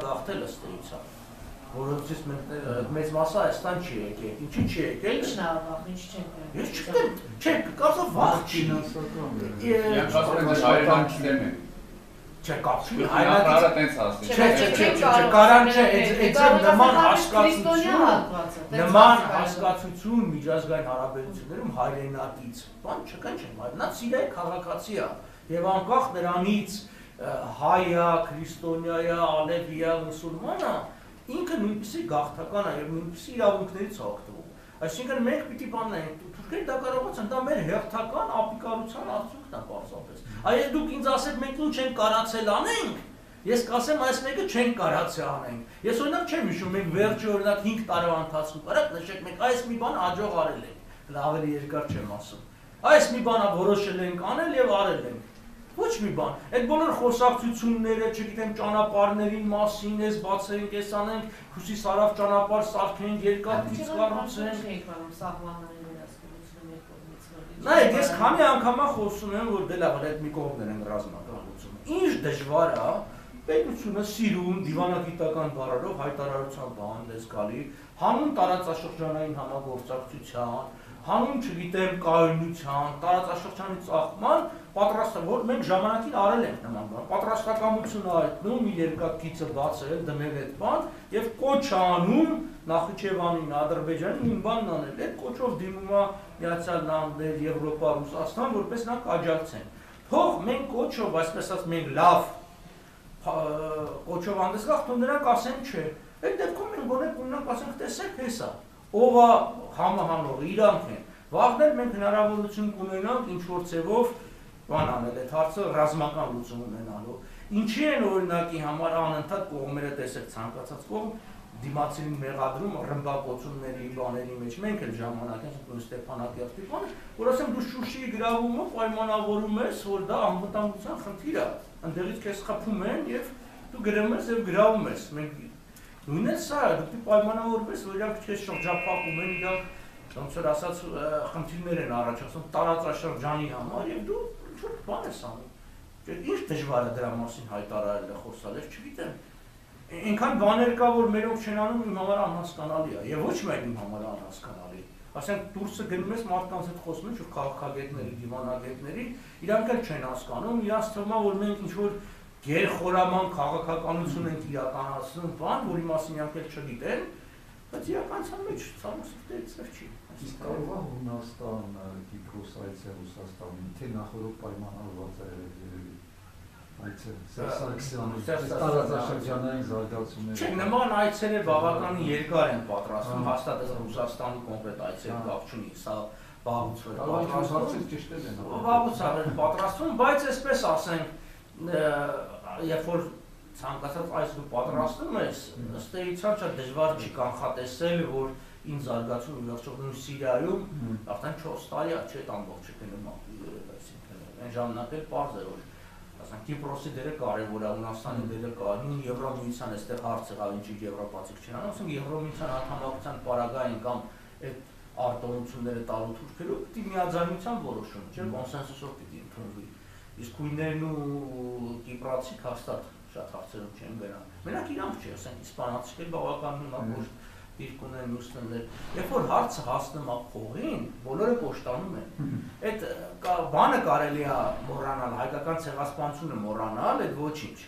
գաղթել ըստեյցա, որոնցից մեծ մասը Հայաստան չի եկել, ինչի չի եկել։ Ինչն է աղաղ, ինչ չենք եկել։ Ես չգիտեմ, չեք, կարծով վաղ չի։ Չէ, կապչի, նման հասկացություն միջազգային հարաբերություններում հայրենակից, բան չկա չեմ, նա սիրայի քաղաքացի է, և անկախ նրանից հայա, քրիստոնյա, ալևիա, մուսուլմանը, ինքը նույնպիսի գաղթական է և նույնպիսի իրավունքներից օգտվում։ Այսինքն մենք պիտի բաննենք, թուրքերը դա կարողացան, դա մեր հերթական ապիկարության արդյունքն է պարզապես։ Այս դուք ինձ ասեք մենք ինչ ենք կարացել անենք, ես կասեմ այս մեկը չենք կարացել անենք։ Ես օրինակ չեմ հիշում, մենք վերջի օրինակ 5 տարվա ընթացքում կարակ նշեք մենք այս մի բան աջող արել ենք, ավելի երկար չեմ ասում։ Այս մի բանը որոշել ենք անել և արել ենք։ Ոչ մի բան, այդ բոլոր խոսակցությունները, չգիտեմ, ճանապարհների մասին, ես բացենք, ես անենք, հյուսիս-հարավ ճանապարհ սարքենք, երկաթից կառուցենք։ Նայեք, ես քանի անգամ խոսում եմ, որ դե լավ, այդ մի կողմներ են ռազմական լուծումը։ Ինչ դժվար է, պետությունը սիրում դիվանագիտական բառերով հայտարարության բանն գալի, հանուն տարածաշրջանային համագործակցության, հանուն չգիտեմ կայունության, տարածաշրջանի ծաղկման պատրաստը, որ մենք ժամանակին արել ենք նման բան, պատրաստակամություն հայտնում, մի երկաթգիծը բացել, դնել այդ բան և կոչ անում Նախիջևանին, Ադրբեջանին նույն բանն անել, այդ կոչով դիմում է Միացյալ Նահանգներ, Եվրոպա, Ռուսաստան, որպես նրանք աջակցեն։ Թող մենք կոչով, այսպես ասած մենք լավ կոչով հանդես գանք, թող նրանք ասեն չէ։ Այդ դեպքում մենք գոնե կունենանք ասենք տեսեք հեսա, ով է համահանողը, իրանք են։ Վաղներ մենք հնարավորություն կունենանք ինչ-որ ձևով բան անել, այդ հարցը ռազմական լուծում ունենալու։ Ինչի են օրինակի համար անընդհատ կողմերը տեսեք ցանկացած կողմ դիմացին մեղադրում ռմբակոծումների բաների մեջ, մենք էլ ժամանակ ենք Ստեփանակերտի բանը, որ ասեմ դու Շուշիի գրավումը պայմանավորում ես, որ դա անվտանգության խնդիր է, ընդդեղից քեզ խփում են և դու գրում ես և գրավում ես, մենք նույնն է սա, դու պայմանավորվես, որ իրանք քեզ շրջափակում են, իրանք ոնց որ ասած խնդիրներ են առաջացնում տարածաշրջանի համար և դու ինչ-որ բան ես անում, ինչ դժվար է դրա մասին հայտարարել է խոսալ, ես չգիտեմ, այնքան բաներ կա, որ մերով չեն անում իմ համար անհասկանալի է, և ոչ միայն իմ համար անհասկանալի, ասենք դուրսը գնում ես մարդկանց հետ խոսում են, որ քաղաքագետների, դիվանագետների, իրանք էլ չեն հասկանում, իրանց թվում է, որ մենք ինչ-որ գերխորաման քաղաքականություն ենք իրականացնում, բան, որի մասին իրանք էլ չգիտեն, բայց իրականության մեջ ցամաքսուտերից չի։ Իսկ կարող է Հունաստան, Կիպրոս այցը Ռուսաստանին, թե նախորդ պայմանավորված է այցը, տարածաշրջանային զարգացումները։ Չէ, նման այցերը բավականին երկար են պատրաստվում, հաստատ այս Ռուսաստանի կոնկրետ այցերի կապ չունի, սա վաղուց պատրաստվում, բայց այսպես ասենք, երբ որ ցանկացած այս դու պատրաստում ես, ըստ էության շատ դժվար չի կանխատեսել, որ ինչ զարգացում վերջում Սիրիայում արդեն 4 տարի է, չէ՞ ամբողջը գնում, այսինքն այն ժամանակ էլ պարզ էր, որ ասենք Կիպրոսի դերը կարևոր է, Հունաստանի դերը կարևոր, Եվրոմիության այստեղ հարց եղավ, ինչի եվրոպացիք չեն անում, ասենք Եվրոմիության անդամակցության պարագային կամ այդ արտոնությունները տալու թուրքերով պիտի միաձայնության որոշում, չէ՞ կոնսենսուսով պիտի ընդունվի, իսկ հույներն ու կիպրացիք հաստատ շատ հարցերով չեն գնա։ Մենակ իրանք չի, ասենք իսպանացիք էլ բավական հիմնավոր դիրք ունեն ուսուցներ։ Երբ որ հարցը հասնում է փողին, բոլորը կոշտանում են։ Այդ բանը կարելի է մոռանալ, հայկական ցեղասպանությունը մոռանալ, այդ ոչինչ։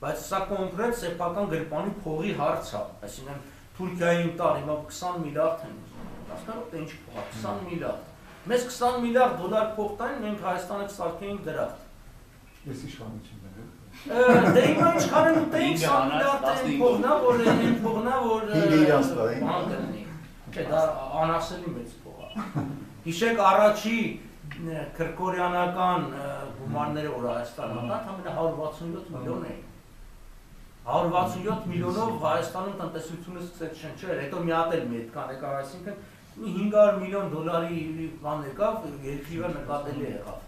Բայց սա կոնկրետ սեփական գրպանի փողի հարց է, այսինքն Թուրքիային տալ հիմա 20 միլիարդ են ուզում։ Հասկանու՞մ թե ինչ փող է, 20 միլիարդ։ Մեզ 20 միլիարդ դոլար փող տային, մենք Հայաստանը կսարքեինք դրախտ։ Ես իշխանություն եմ։ Դե հիմա ինչքան են ուտեին 20 միլիարդ փողնա, որ են փողնա, որ բան կլինի։ Չէ, դա անասելի մեծ փող է։ Հիշեք առաջի քրկորյանական գումարները, որ Հայաստանում ընդամենը 167 միլիոն էին։ 167 միլիոնով Հայաստանում տնտեսությունը սկսեց շնչել, հետո մի հատ էլ մի այդքան եկավ, այսինքն 500 միլիոն դոլարի բան եկավ, երկրի վրա նկատելի եղավ։